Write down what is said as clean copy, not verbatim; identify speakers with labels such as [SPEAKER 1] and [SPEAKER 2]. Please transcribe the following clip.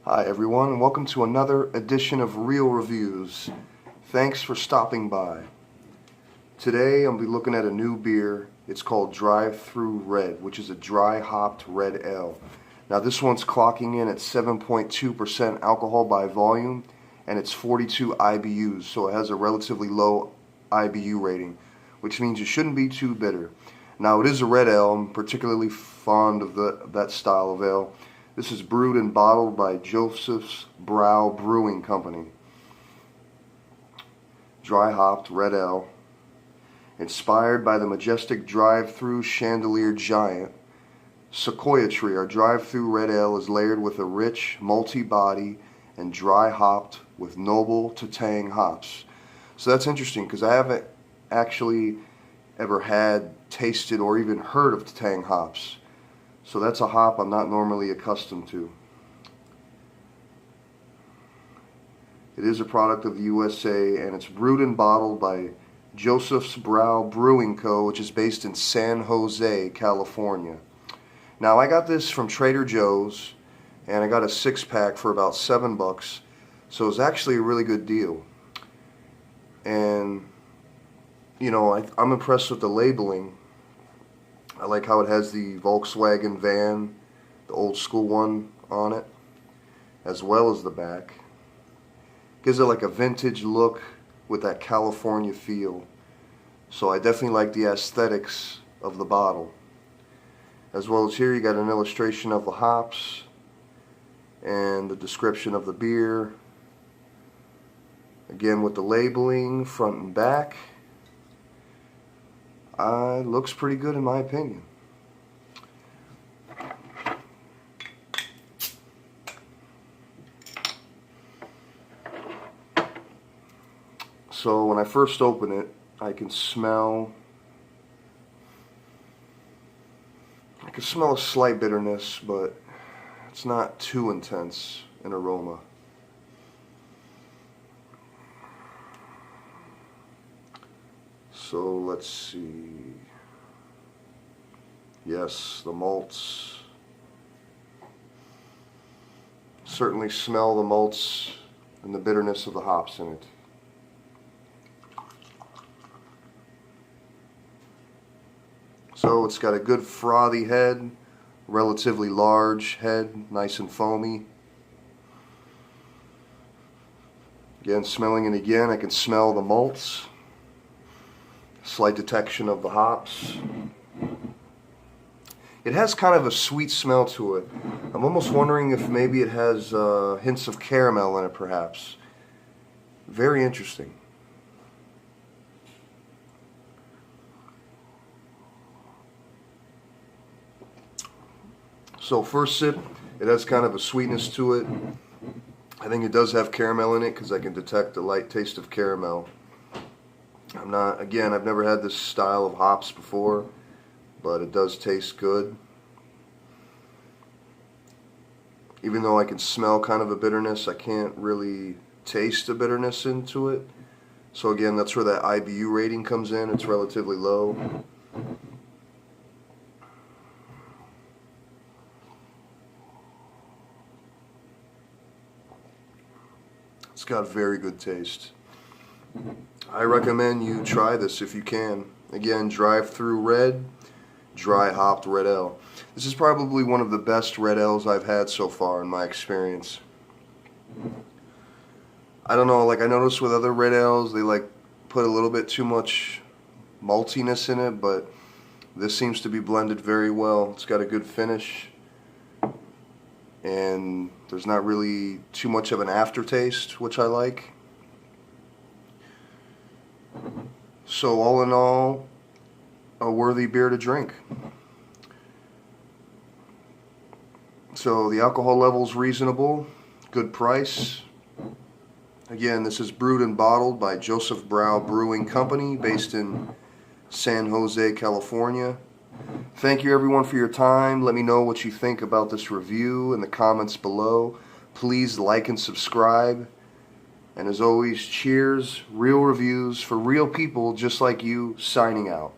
[SPEAKER 1] Hi everyone, and welcome to another edition of Real Reviews. Thanks for stopping by. Today I'll be looking at a new beer. It's called Thru Red, which is a dry hopped red ale. Now this one's clocking in at 7.2% alcohol by volume, and it's 42 IBUs, so it has a relatively low IBU rating, which means it shouldn't be too bitter. Now it is a red ale. I'm particularly fond of that style of ale. This is brewed and bottled by Joseph's Brow Brewing Company. Dry hopped red ale. Inspired by the majestic drive-through chandelier giant, Sequoia Tree, our drive-through red ale is layered with a rich, malty body and dry hopped with noble Teetang hops. So that's interesting because I haven't actually ever tasted or even heard of Teetang hops. So that's a hop I'm not normally accustomed to. It is a product of the USA, and it's brewed and bottled by Joseph's Brow Brewing Co., which is based in San Jose, California. Now I got this from Trader Joe's, and I got a 6-pack for about $7, so it was actually a really good deal. And you know, I'm impressed with the labeling. I like how it has the Volkswagen van, the old school one, on it, as well as the back. Gives it like a vintage look with that California feel. So I definitely like the aesthetics of the bottle. As well as here you got an illustration of the hops and the description of the beer. Again with the labeling front and back. Looks pretty good in my opinion. So when I first open it, I can smell a slight bitterness, but it's not too intense in aroma. So let's see. Yes, the malts. Certainly smell the malts and the bitterness of the hops in it. So it's got a good frothy head, relatively large head, nice and foamy. Again, smelling it again, I can smell the malts. Slight detection of the hops. It has kind of a sweet smell to it. I'm almost wondering if maybe it has hints of caramel in it, perhaps. Very interesting. So first sip, it has kind of a sweetness to it. I think it does have caramel in it because I can detect a light taste of caramel. I've never had this style of hops before, but it does taste good. Even though I can smell kind of a bitterness, I can't really taste a bitterness into it. So again, that's where that IBU rating comes in. It's relatively low. It's got very good taste. I recommend you try this if you can. Again, Thru Red, dry hopped red ale. This is probably one of the best red ales I've had so far in my experience. I don't know, like I noticed with other red ales, they like put a little bit too much maltiness in it, but this seems to be blended very well. It's got a good finish, and there's not really too much of an aftertaste, which I like. So all in all, a worthy beer to drink. So the alcohol level's reasonable, good price. Again, this is brewed and bottled by Joseph's Brow Brewing Company, based in San Jose, California. Thank you everyone for your time. Let me know what you think about this review in the comments below. Please like and subscribe. And as always, cheers, real reviews for real people just like you, signing out.